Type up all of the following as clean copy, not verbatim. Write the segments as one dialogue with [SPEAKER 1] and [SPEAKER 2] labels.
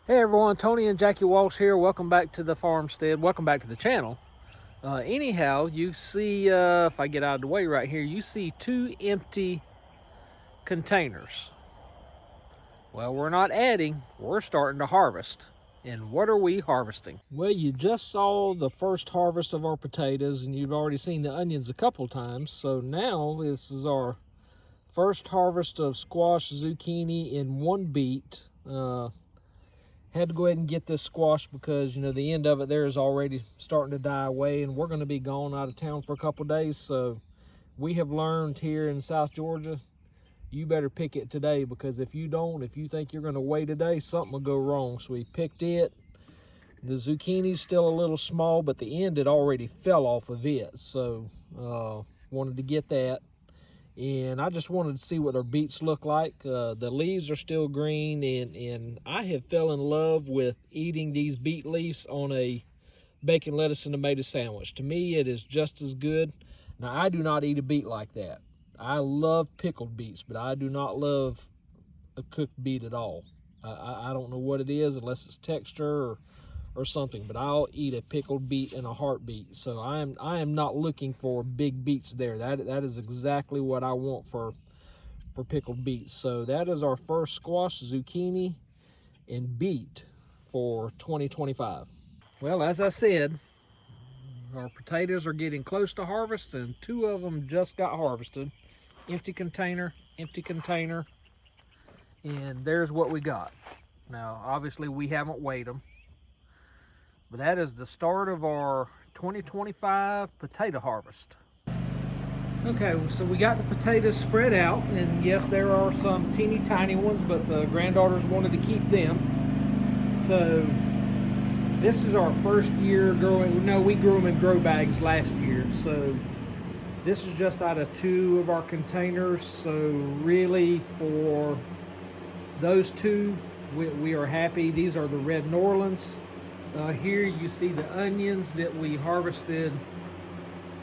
[SPEAKER 1] Hey everyone, Tony and Jackie Walsh here. Welcome back to the Farmstead. Welcome back to the channel. Anyhow, you see, if I get out of the way right here, you see two empty containers. Well, we're not adding, we're starting to harvest. And what are we harvesting? Well, you just saw the first harvest of our potatoes and you've already seen the onions a couple times. So now this is our first harvest of squash, zucchini in one beet. Had to go ahead and get this squash because, you know, the end of it there is already starting to die away and we're going to be gone out of town for a couple days. So we have learned here in South Georgia, you better pick it today, because if you don't, if you think you're going to wait a day, something will go wrong. So we picked it. The zucchini's still a little small, but the end, it already fell off of it. So wanted to get that. And I just wanted to see what our beets look like. The leaves are still green, and I have fell in love with eating these beet leaves on a bacon, lettuce, and tomato sandwich. To me, it is just as good. Now, I do not eat a beet like that. I love pickled beets, but I do not love a cooked beet at all. I don't know what it is, unless it's texture or something, but I'll eat a pickled beet in a heartbeat. So I am not looking for big beets there. That is exactly what I want for pickled beets. So that is our first squash, zucchini, and beet for 2025. Well, as I said, our potatoes are getting close to harvest, and two of them just got harvested. Empty container, and there's what we got. Now, obviously, we haven't weighed them, but that is the start of our 2025 potato harvest. Okay, so we got the potatoes spread out, and yes, there are some teeny tiny ones, but the granddaughters wanted to keep them. So this is our first year growing. No, we grew them in grow bags last year. So this is just out of two of our containers. So really, for those two, we are happy. These are the red Norlands. Here you see the onions that we harvested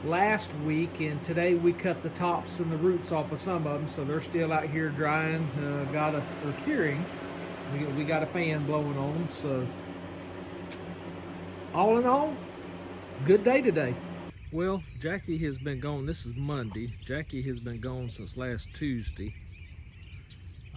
[SPEAKER 1] last week, and today we cut the tops and the roots off of some of them, so they're still out here drying, or curing. We got a fan blowing on them. So all in all, good day today. Well, Jackie has been gone. This is Monday. Jackie has been gone since last Tuesday.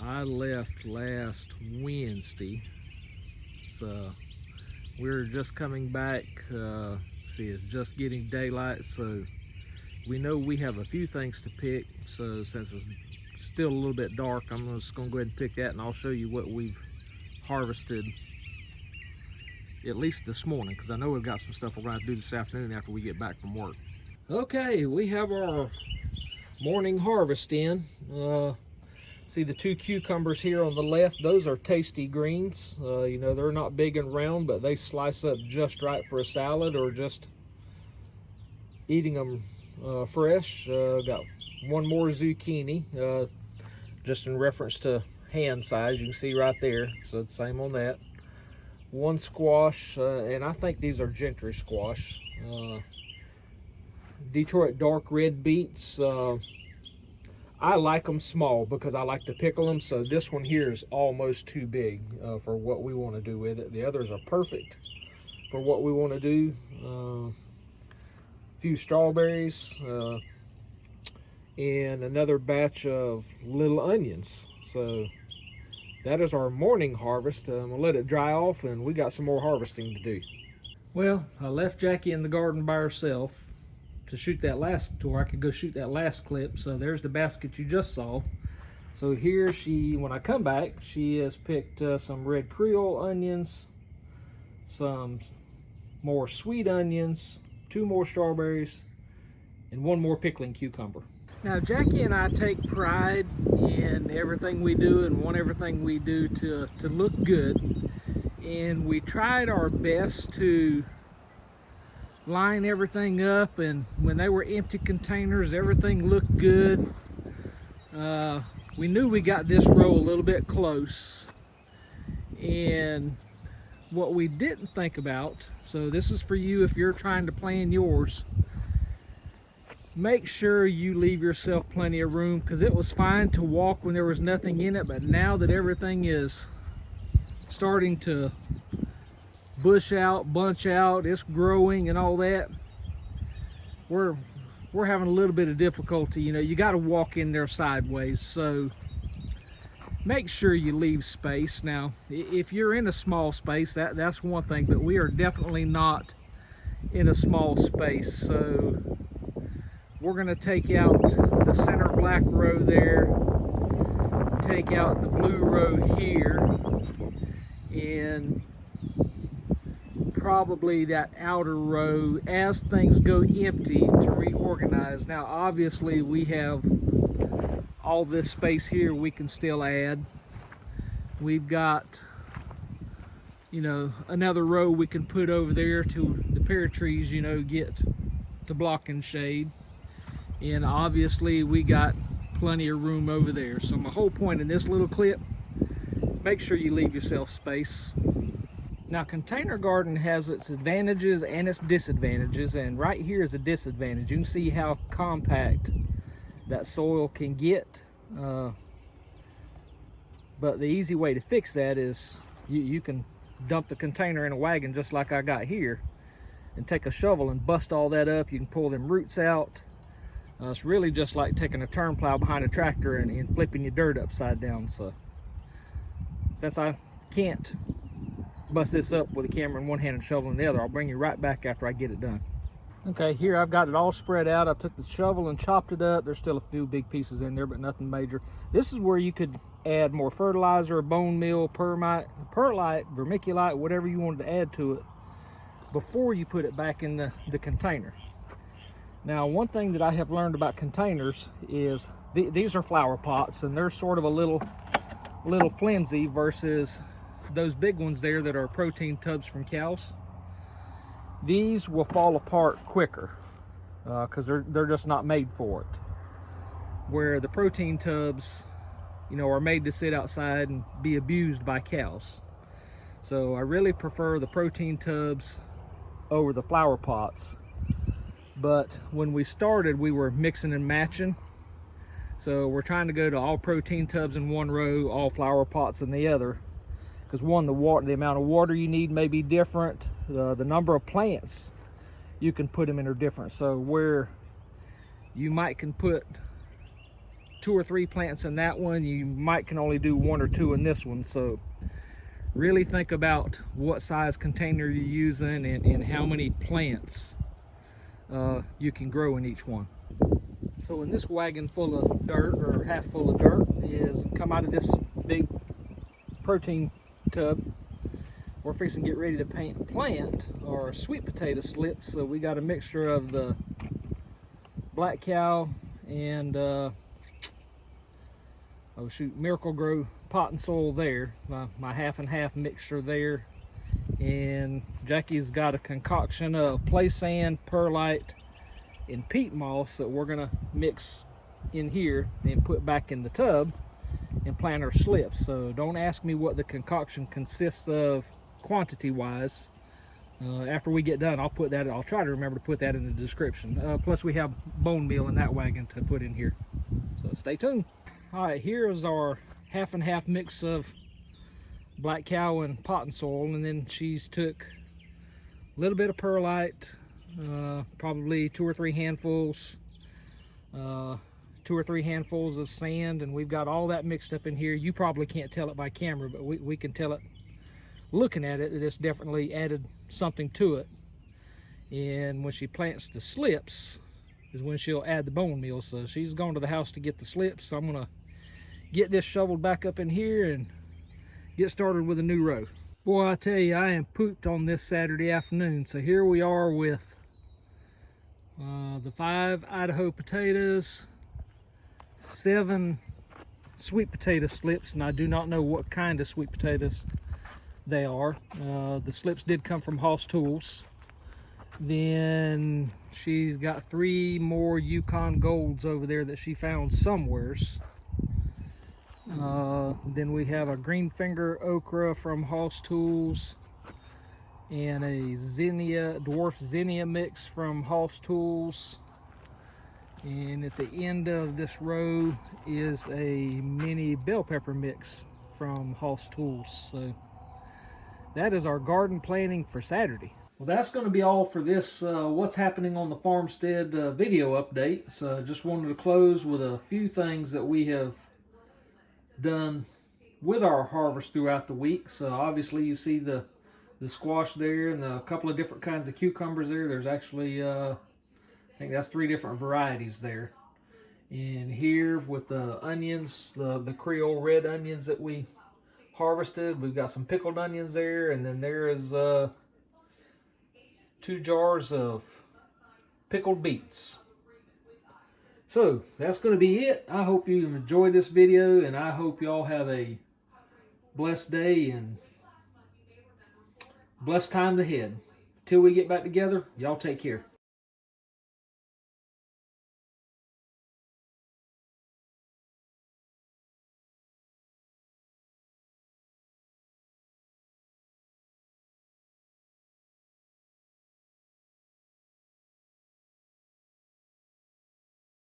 [SPEAKER 1] I left last Wednesday, so we're just coming back. See, it's just getting daylight, so we know we have a few things to pick. So since it's still a little bit dark, I'm just gonna go ahead and pick that, and I'll show you what we've harvested, at least this morning, because I know we've got some stuff we're going to do this afternoon after we get back from work. Okay, we have our morning harvest in. See the two cucumbers here on the left? Those are tasty greens. You know, they're not big and round, but they slice up just right for a salad or just eating them fresh. Got one more zucchini, just in reference to hand size. You can see right there. So the same on that. One squash, and I think these are gentry squash. Detroit dark red beets. I like them small because I like to pickle them, so this one here is almost too big for what we want to do with it. The others are perfect for what we want to do. A few strawberries, and another batch of little onions. So that is our morning harvest. I'm gonna let it dry off, and we got some more harvesting to do. Well, I left Jackie in the garden by herself to shoot that last tour. I could go shoot that last clip. So there's the basket you just saw. So here when I come back, she has picked some red Creole onions, some more sweet onions, two more strawberries, and one more pickling cucumber. Now, Jackie and I take pride in everything we do and want everything we do to look good. And we tried our best to line everything up, and when they were empty containers, everything looked good. We knew we got this row a little bit close, and what we didn't think about, so this is for you if you're trying to plan yours, make sure you leave yourself plenty of room, because it was fine to walk when there was nothing in it, but now that everything is starting to bush out, bunch out, it's growing and all that, we're having a little bit of difficulty. You know, you got to walk in there sideways, so make sure you leave space. Now, if you're in a small space, that's one thing, but we are definitely not in a small space. So we're going to take out the center black row there, take out the blue row here, and probably that outer row as things go empty to reorganize. Now, obviously, we have all this space here we can still add. We've got, you know, another row we can put over there to the pear trees, you know, get to blocking shade. And obviously we got plenty of room over there. So my whole point in this little clip, make sure you leave yourself space. Now, container garden has its advantages and its disadvantages, and right here is a disadvantage. You can see how compact that soil can get, but the easy way to fix that is you can dump the container in a wagon just like I got here and take a shovel and bust all that up. You can pull them roots out. It's really just like taking a turn plow behind a tractor and flipping your dirt upside down. So since I can't bust this up with a camera in one hand and shovel in the other, I'll bring you right back after I get it done. Okay, here I've got it all spread out. I took the shovel and chopped it up. There's still a few big pieces in there, but nothing major. This is where you could add more fertilizer, bone meal, perlite, vermiculite, whatever you wanted to add to it before you put it back in the container. Now, one thing that I have learned about containers is these are flower pots, and they're sort of a little flimsy versus those big ones there that are protein tubs from cows. These will fall apart quicker because they're just not made for it. Where the protein tubs, you know, are made to sit outside and be abused by cows. So I really prefer the protein tubs over the flower pots. But when we started, we were mixing and matching. So we're trying to go to all protein tubs in one row, all flower pots in the other. Because one, the amount of water you need may be different. The number of plants you can put them in are different. So where you might can put 2 or 3 plants in that one, you might can only do 1 or 2 in this one. So really think about what size container you're using and how many plants you can grow in each one. So in this wagon full of dirt, or half full of dirt, is come out of this big protein tub. We're fixing to get ready to plant our sweet potato slips. So we got a mixture of the black cow and Miracle Grow pot and soil there, my half and half mixture there. And Jackie's got a concoction of play sand, perlite, and peat moss that we're gonna mix in here and put back in the tub and plant our slips. So don't ask me what the concoction consists of quantity wise. After we get done, I'll try to remember to put that in the description. Plus we have bone meal in that wagon to put in here. So stay tuned. All right, here's our half and half mix of black cow and pot and soil, and then she's took a little bit of perlite, probably 2 or 3 handfuls, 2 or 3 handfuls of sand, and we've got all that mixed up in here. You probably can't tell it by camera, but we can tell it looking at it that it's definitely added something to it. And when she plants the slips is when she'll add the bone meal. So she's gone to the house to get the slips, so I'm gonna get this shoveled back up in here and get started with a new row. Boy, I tell you, I am pooped on this Saturday afternoon. So here we are with the 5 Idaho potatoes, 7 sweet potato slips, and I do not know what kind of sweet potatoes they are. The slips did come from Hoss Tools. Then she's got 3 more Yukon Golds over there that she found somewheres. Then we have a green finger okra from Hoss Tools and a dwarf zinnia mix from Hoss Tools. And at the end of this row is a mini bell pepper mix from Hoss Tools. So that is our garden planning for Saturday. Well, that's going to be all for this what's happening on the Farmstead video update. So just wanted to close with a few things that we have done with our harvest throughout the week. So obviously you see the squash there and a couple of different kinds of cucumbers there. There's actually I think that's 3 different varieties there. And here with the onions, the Creole red onions that we harvested, we've got some pickled onions there, and then there is 2 jars of pickled beets. So that's going to be it. I hope you enjoyed this video, and I hope y'all have a blessed day and blessed time ahead. Till we get back together, y'all take care.